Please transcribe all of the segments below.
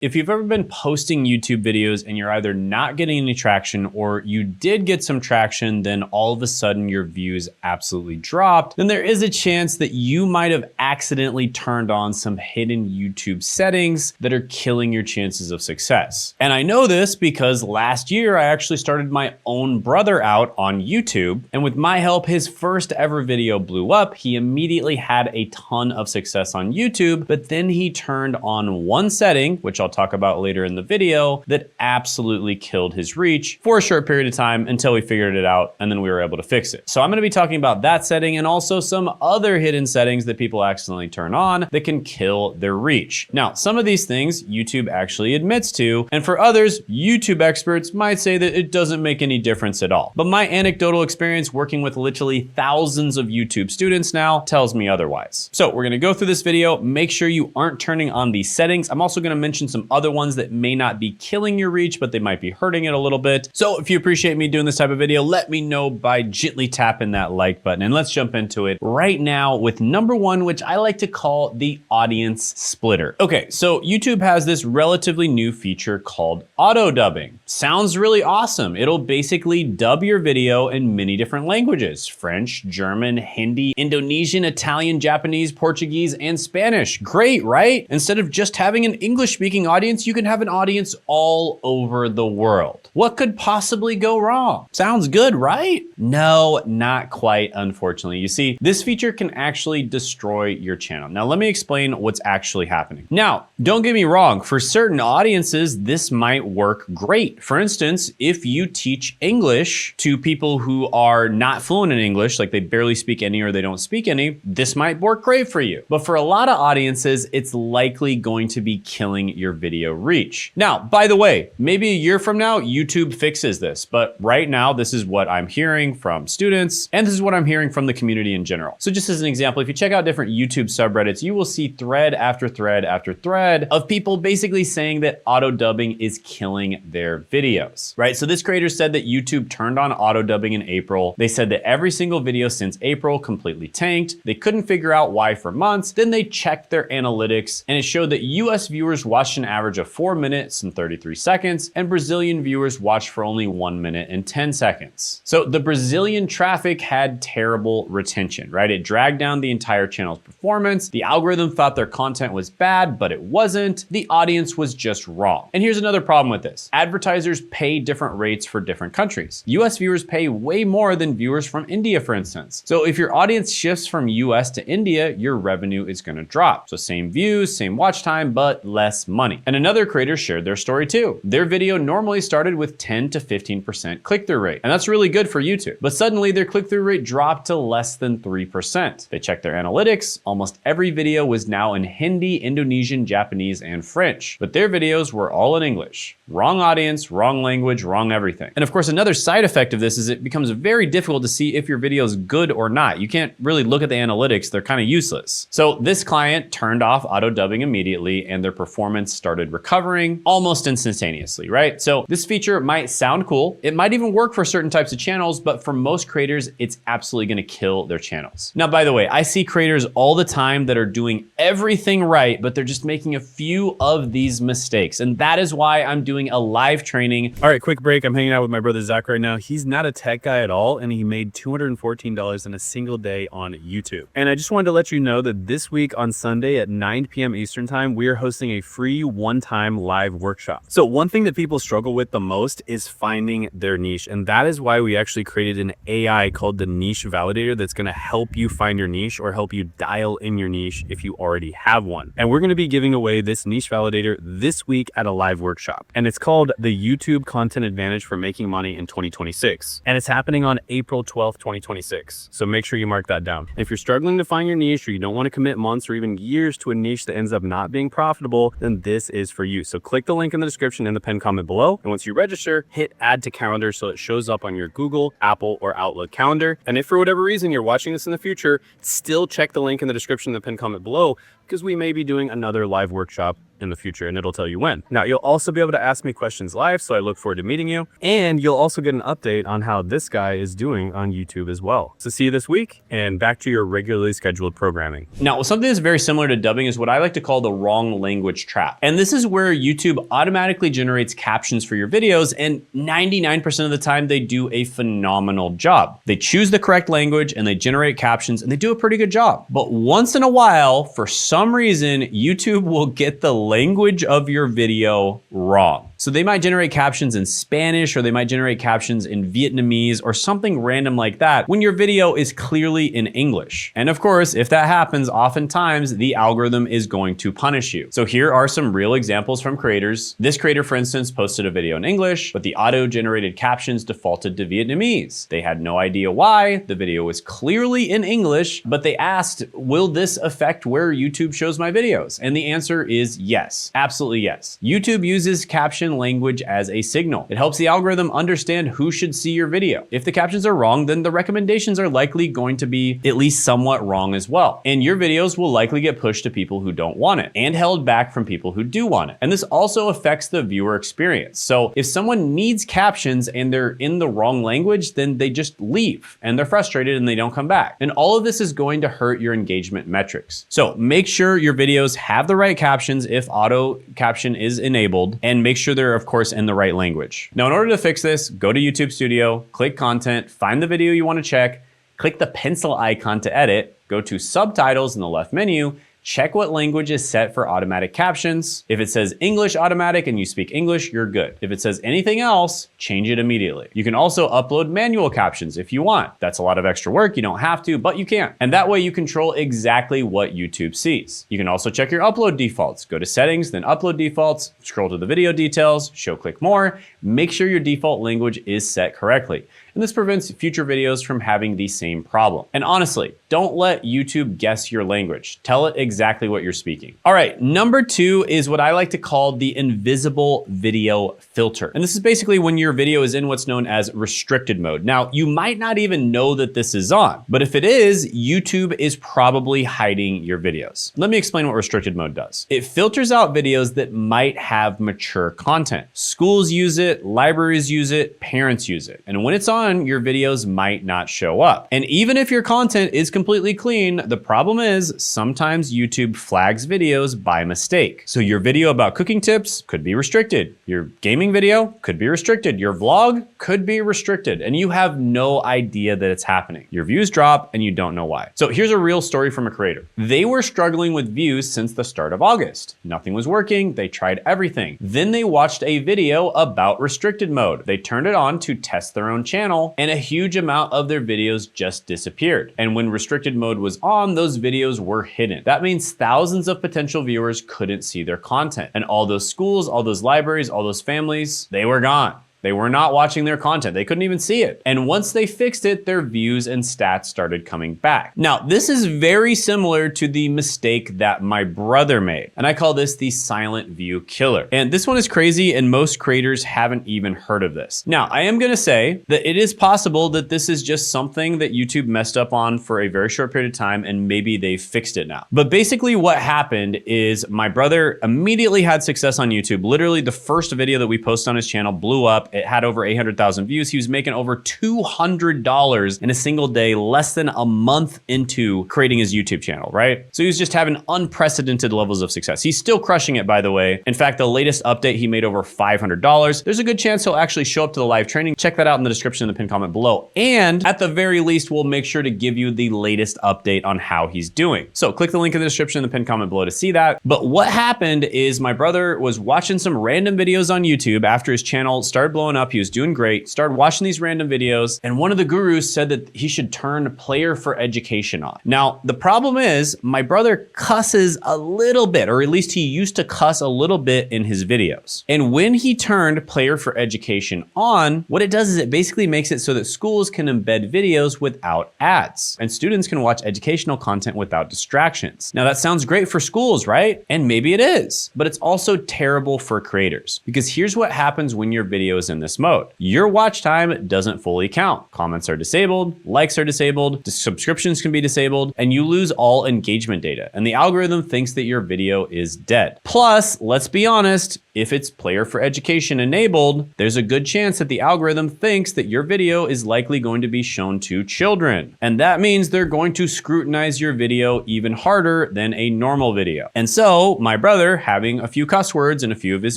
If you've ever been posting YouTube videos and you're either not getting any traction or you did get some traction, then all of a sudden your views absolutely dropped, then there is a chance that you might have accidentally turned on some hidden YouTube settings that are killing your chances of success. And I know this because last year I actually started my own brother out on YouTube, and with my help, his first ever video blew up. He immediately had a ton of success on YouTube, but then he turned on one setting, which I'll talk about later in the video, that absolutely killed his reach for a short period of time until we figured it out, and then we were able to fix it. So I'm gonna be talking about that setting and also some other hidden settings that people accidentally turn on that can kill their reach. Now, some of these things YouTube actually admits to, and for others, YouTube experts might say that it doesn't make any difference at all. But my anecdotal experience working with literally thousands of YouTube students now tells me otherwise. So we're gonna go through this video, make sure you aren't turning on these settings. I'm also gonna mention some other ones that may not be killing your reach, but they might be hurting it a little bit. So if you appreciate me doing this type of video, let me know by gently tapping that like button, and let's jump into it right now with number one, which I like to call the audience splitter. Okay, so YouTube has this relatively new feature called auto dubbing. Sounds really awesome. It'll basically dub your video in many different languages: French, German, Hindi, Indonesian, Italian, Japanese, Portuguese, and Spanish. Great, right? Instead of just having an English-speaking audience, you can have an audience all over the world. What could possibly go wrong? Sounds good, right? No, not quite, unfortunately. You see, this feature can actually destroy your channel. Now, let me explain what's actually happening. Now, don't get me wrong, for certain audiences, this might work great. For instance, if you teach English to people who are not fluent in English, like they barely speak any or they don't speak any, this might work great for you. But for a lot of audiences, it's likely going to be killing your video reach. Now, by the way, maybe a year from now, YouTube fixes this, but right now, this is what I'm hearing from students, and this is what I'm hearing from the community in general. So just as an example, if you check out different YouTube subreddits, you will see thread after thread after thread of people basically saying that auto dubbing is killing their videos, right? So this creator said that YouTube turned on auto dubbing in April. They said that every single video since April completely tanked. They couldn't figure out why for months. Then they checked their analytics, and it showed that US viewers watched an average of 4 minutes and 33 seconds, and Brazilian viewers watched for only 1 minute and 10 seconds. So the Brazilian traffic had terrible retention, right? It dragged down the entire channel's performance. The algorithm thought their content was bad, but it wasn't. The audience was just wrong. And here's another problem with this. Advertisers pay different rates for different countries. US viewers pay way more than viewers from India, for instance. So if your audience shifts from US to India, your revenue is gonna drop. So same views, same watch time, but less money. And another creator shared their story too. Their video normally started with 10 to 15% click-through rate, and that's really good for YouTube. But suddenly their click-through rate dropped to less than 3%. They checked their analytics. Almost every video was now in Hindi, Indonesian, Japanese, and French, but their videos were all in English. Wrong audience, wrong language, wrong everything. And of course, another side effect of this is it becomes very difficult to see if your video is good or not. You can't really look at the analytics. They're kind of useless. So this client turned off auto dubbing immediately, and their performance started recovering almost instantaneously, right? So this feature might sound cool. It might even work for certain types of channels, but for most creators, it's absolutely gonna kill their channels. Now, by the way, I see creators all the time that are doing everything right, but they're just making a few of these mistakes. And that is why I'm doing a live training. All right, quick break. I'm hanging out with my brother Zach right now. He's not a tech guy at all, and he made $214 in a single day on YouTube. And I just wanted to let you know that this week on Sunday at 9 p.m. Eastern time, we are hosting a free one-time live workshop. So one thing that people struggle with the most is finding their niche. And that is why we actually created an AI called the Niche Validator that's gonna help you find your niche or help you dial in your niche if you already have one. And we're gonna be giving away this Niche Validator this week at a live workshop. And it's called the YouTube Content Advantage for Making Money in 2026. And it's happening on April 12th, 2026. So make sure you mark that down. And if you're struggling to find your niche, or you don't wanna commit months or even years to a niche that ends up not being profitable, then this is for you. So click the link in the description in the pinned comment below. And once you register, hit add to calendar so it shows up on your Google, Apple, or Outlook calendar. And if for whatever reason you're watching this in the future, still check the link in the description in the pinned comment below, because we may be doing another live workshop in the future, and it'll tell you when. Now, you'll also be able to ask me questions live, so I look forward to meeting you. And you'll also get an update on how this guy is doing on YouTube as well. So see you this week, and back to your regularly scheduled programming. Now, something that's very similar to dubbing is what I like to call the wrong language trap. And this is where YouTube automatically generates captions for your videos, and 99% of the time they do a phenomenal job. They choose the correct language and they generate captions, and they do a pretty good job. But once in a while, for some reason, YouTube will get the language of your video wrong. So they might generate captions in Spanish, or they might generate captions in Vietnamese or something random like that when your video is clearly in English. And of course, if that happens, oftentimes the algorithm is going to punish you. So here are some real examples from creators. This creator, for instance, posted a video in English, but the auto-generated captions defaulted to Vietnamese. They had no idea why. The video was clearly in English, but they asked, will this affect where YouTube shows my videos? And the answer is yes, absolutely yes. YouTube uses caption language as a signal. It helps the algorithm understand who should see your video. If the captions are wrong, then the recommendations are likely going to be at least somewhat wrong as well. And your videos will likely get pushed to people who don't want it and held back from people who do want it. And this also affects the viewer experience. So if someone needs captions and they're in the wrong language, then they just leave and they're frustrated and they don't come back. And all of this is going to hurt your engagement metrics. So make sure your videos have the right captions if auto caption is enabled, and make sure they're of course in the right language. Now, in order to fix this, go to YouTube Studio, click content, find the video you want to check, click the pencil icon to edit, go to subtitles in the left menu, check what language is set for automatic captions. If it says English automatic and you speak English, you're good. If it says anything else, change it immediately. You can also upload manual captions if you want. That's a lot of extra work. You don't have to, but you can. And that way you control exactly what YouTube sees. You can also check your upload defaults. Go to settings, then upload defaults, scroll to the video details, show click more, make sure your default language is set correctly. And this prevents future videos from having the same problem. And honestly, don't let YouTube guess your language. Tell it exactly what you're speaking. All right, number 2 is what I like to call the invisible video filter. And this is basically when your video is in what's known as restricted mode. Now, you might not even know that this is on, but if it is, YouTube is probably hiding your videos. Let me explain what restricted mode does. It filters out videos that might have mature content. Schools use it, libraries use it, parents use it. And when it's on, your videos might not show up. And even if your content is completely clean, the problem is sometimes YouTube flags videos by mistake. So your video about cooking tips could be restricted. Your gaming video could be restricted. Your vlog could be restricted, and you have no idea that it's happening. Your views drop and you don't know why. So here's a real story from a creator. They were struggling with views since the start of August. Nothing was working. They tried everything. Then they watched a video about restricted mode. They turned it on to test their own channel, and a huge amount of their videos just disappeared. And when restricted mode was on, those videos were hidden. That means thousands of potential viewers couldn't see their content. And all those schools, all those libraries, all those families, they were gone. They were not watching their content. They couldn't even see it. And once they fixed it, their views and stats started coming back. Now, this is very similar to the mistake that my brother made. And I call this the silent view killer. And this one is crazy, and most creators haven't even heard of this. Now, I am gonna say that it is possible that this is just something that YouTube messed up on for a very short period of time, and maybe they fixed it now. But basically what happened is my brother immediately had success on YouTube. Literally the first video that we posted on his channel blew up. It had over 800,000 views. He was making over $200 in a single day, less than a month into creating his YouTube channel, right? So he was just having unprecedented levels of success. He's still crushing it, by the way. In fact, the latest update, he made over $500. There's a good chance he'll actually show up to the live training. Check that out in the description in the pinned comment below. And at the very least, we'll make sure to give you the latest update on how he's doing. So click the link in the description in the pinned comment below to see that. But what happened is my brother was watching some random videos on YouTube after his channel started blowing up. He was doing great, started watching these random videos, and one of the gurus said that he should turn player for education on. Now, the problem is my brother cusses a little bit, or at least he used to cuss a little bit in his videos. And when he turned player for education on, what it does is it basically makes it so that schools can embed videos without ads, and students can watch educational content without distractions. Now, that sounds great for schools, right? And maybe it is, but it's also terrible for creators, because here's what happens when your video is in this mode. Your watch time doesn't fully count. Comments are disabled, likes are disabled, subscriptions can be disabled, and you lose all engagement data. And the algorithm thinks that your video is dead. Plus, let's be honest, if it's player for education enabled, there's a good chance that the algorithm thinks that your video is likely going to be shown to children. And that means they're going to scrutinize your video even harder than a normal video. And so my brother, having a few cuss words in a few of his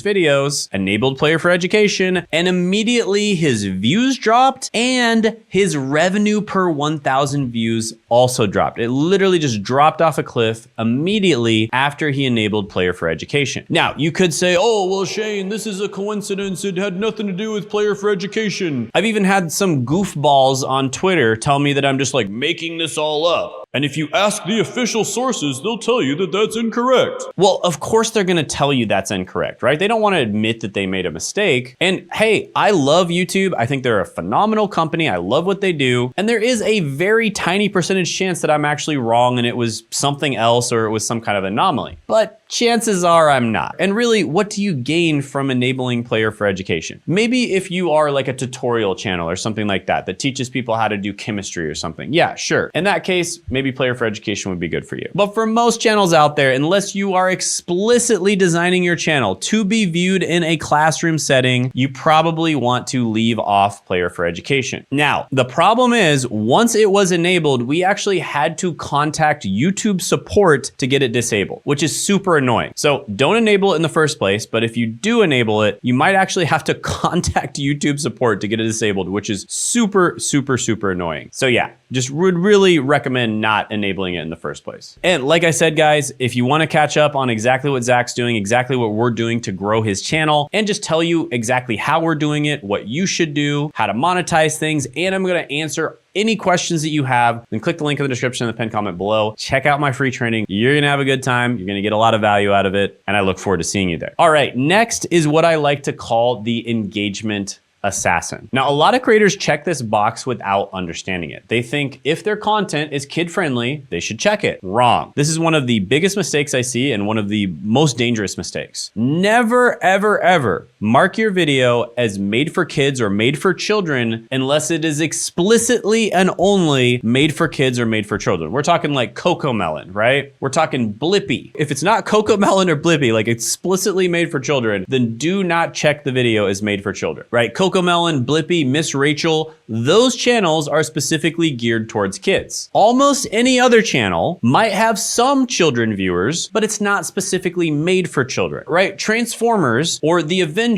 videos, enabled player for education, and immediately his views dropped and his revenue per 1,000 views also dropped. It literally just dropped off a cliff immediately after he enabled player for education. Now, you could say, oh, well, Shane, this is a coincidence. It had nothing to do with player for education. I've even had some goofballs on Twitter tell me that I'm just like making this all up. And if you ask the official sources, they'll tell you that that's incorrect. Well, of course they're gonna tell you that's incorrect, right? They don't wanna admit that they made a mistake. And hey, I love YouTube. I think they're a phenomenal company. I love what they do. And there is a very tiny percentage chance that I'm actually wrong and it was something else or it was some kind of anomaly. But chances are I'm not. And really, what do you gain from enabling player for education? Maybe if you are like a tutorial channel or something like that that teaches people how to do chemistry or something. Yeah, sure. In that case, maybe player for education would be good for you. But for most channels out there, unless you are explicitly designing your channel to be viewed in a classroom setting, you probably want to leave off player for education. Now, the problem is once it was enabled, we actually had to contact YouTube support to get it disabled, which is super annoying. So don't enable it in the first place, but if you do enable it, you might actually have to contact YouTube support to get it disabled, which is super, super, super annoying. So yeah, just would really recommend not enabling it in the first place. And like I said, guys, if you want to catch up on exactly what Zach's doing, exactly what we're doing to grow his channel, and just tell you exactly how we're doing it, what you should do, how to monetize things, and I'm going to answer any questions that you have, then click the link in the description and the pinned comment below. Check out my free training. You're gonna have a good time. You're gonna get a lot of value out of it. And I look forward to seeing you there. All right, next is what I like to call the engagement assassin. Now, a lot of creators check this box without understanding it. They think if their content is kid-friendly, they should check it. Wrong. This is one of the biggest mistakes I see and one of the most dangerous mistakes. Never, ever, ever mark your video as made for kids or made for children unless it is explicitly and only made for kids or made for children. We're talking like Cocomelon, right? We're talking Blippi. If it's not Cocomelon or Blippi, like explicitly made for children, then do not check the video as made for children, right? Cocomelon, Blippi, Miss Rachel, those channels are specifically geared towards kids. Almost any other channel might have some children viewers, but it's not specifically made for children, right? Transformers or The Avengers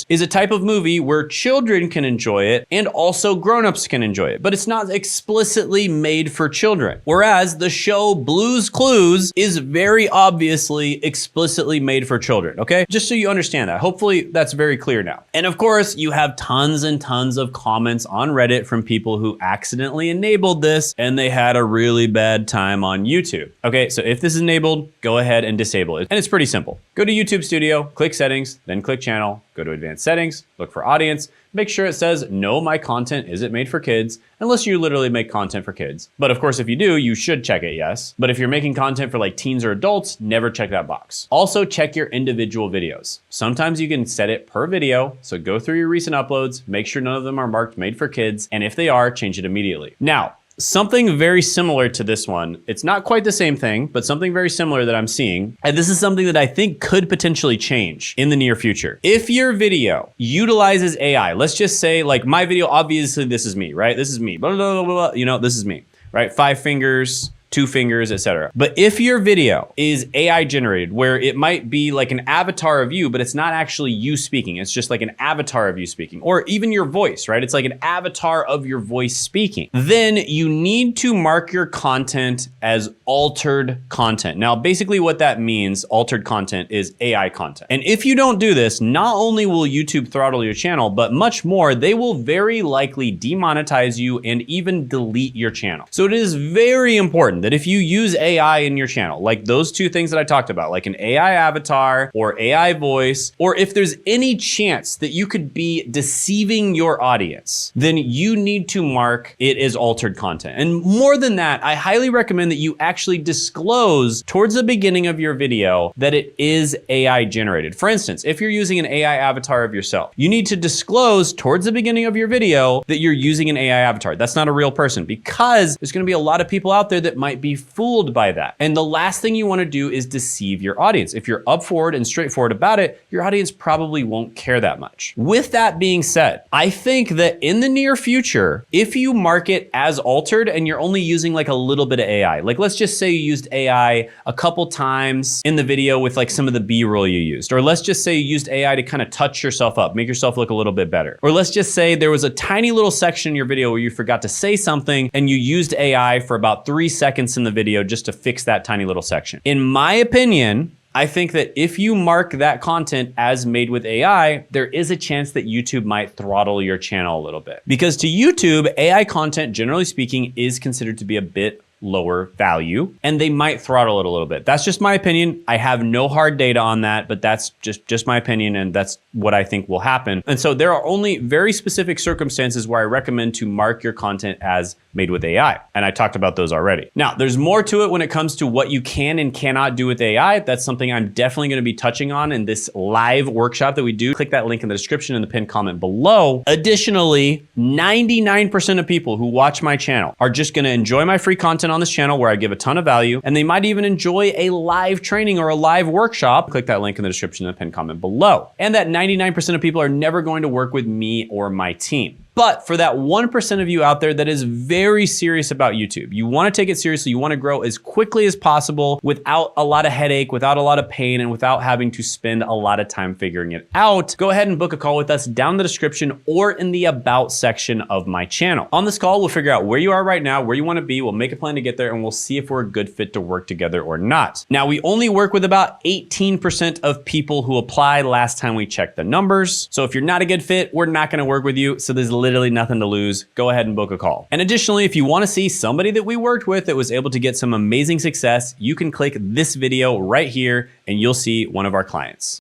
is a type of movie where children can enjoy it and also grown-ups can enjoy it, but it's not explicitly made for children. Whereas the show Blue's Clues is very obviously explicitly made for children, okay? Just so you understand that. Hopefully that's very clear now. And of course, you have tons and tons of comments on Reddit from people who accidentally enabled this and they had a really bad time on YouTube. Okay, so if this is enabled, go ahead and disable it. And it's pretty simple. Go to YouTube Studio, click settings, then click channel, go to advanced settings, look for audience, make sure it says, no, my content isn't made for kids, unless you literally make content for kids. But of course, if you do, you should check it, yes. But if you're making content for like teens or adults, never check that box. Also check your individual videos. Sometimes you can set it per video, so go through your recent uploads, make sure none of them are marked made for kids, and if they are, change it immediately. Now, something very similar to this one. It's not quite the same thing, but something very similar that I'm seeing. And this is something that I think could potentially change in the near future. If your video utilizes AI, let's just say like my video, obviously this is me, right? This is me, blah, blah, blah, blah, you know, this is me, right? 5 fingers, 2 fingers, etc. But if your video is AI generated, where it might be like an avatar of you, but it's not actually you speaking, it's just like an avatar of you speaking, or even your voice, right? It's like an avatar of your voice speaking. Then you need to mark your content as altered content. Now, basically what that means, altered content, is AI content. And if you don't do this, not only will YouTube throttle your channel, but much more, they will very likely demonetize you and even delete your channel. So it is very important, important that if you use AI in your channel, like those two things that I talked about, like an AI avatar or AI voice, or if there's any chance that you could be deceiving your audience, then you need to mark it as altered content. And more than that, I highly recommend that you actually disclose towards the beginning of your video that it is AI generated. For instance, if you're using an AI avatar of yourself, you need to disclose towards the beginning of your video that you're using an AI avatar. That's not a real person, because there's gonna be a lot of people out there that might be fooled by that. And the last thing you wanna do is deceive your audience. If you're upfront and straightforward about it, your audience probably won't care that much. With that being said, I think that in the near future, if you mark it as altered and you're only using like a little bit of AI, like let's just say you used AI a couple times in the video with like some of the B-roll you used, or let's just say you used AI to kind of touch yourself up, make yourself look a little bit better. Or let's just say there was a tiny little section in your video where you forgot to say something and you used AI for about 3 seconds in the video just to fix that tiny little section. In my opinion, I think that if you mark that content as made with AI, there is a chance that YouTube might throttle your channel a little bit. Because to YouTube, AI content, generally speaking, is considered to be a bit lower value, and they might throttle it a little bit. That's just my opinion. I have no hard data on that, but that's just my opinion, and that's what I think will happen. And so there are only very specific circumstances where I recommend to mark your content as made with AI. And I talked about those already. Now, there's more to it when it comes to what you can and cannot do with AI. That's something I'm definitely gonna be touching on in this live workshop that we do. Click that link in the description in the pinned comment below. Additionally, 99% of people who watch my channel are just gonna enjoy my free content on this channel where I give a ton of value, and they might even enjoy a live training or a live workshop. Click that link in the description in the pinned comment below. And that 99% of people are never going to work with me or my team. But for that 1% of you out there that is very serious about YouTube, you wanna take it seriously, you wanna grow as quickly as possible without a lot of headache, without a lot of pain, and without having to spend a lot of time figuring it out, go ahead and book a call with us down in the description or in the About section of my channel. On this call, we'll figure out where you are right now, where you wanna be, we'll make a plan to get there, and we'll see if we're a good fit to work together or not. Now, we only work with about 18% of people who applied last time we checked the numbers. So if you're not a good fit, we're not gonna work with you. So there's literally nothing to lose. Go ahead and book a call. And additionally, if you want to see somebody that we worked with that was able to get some amazing success, you can click this video right here and you'll see one of our clients.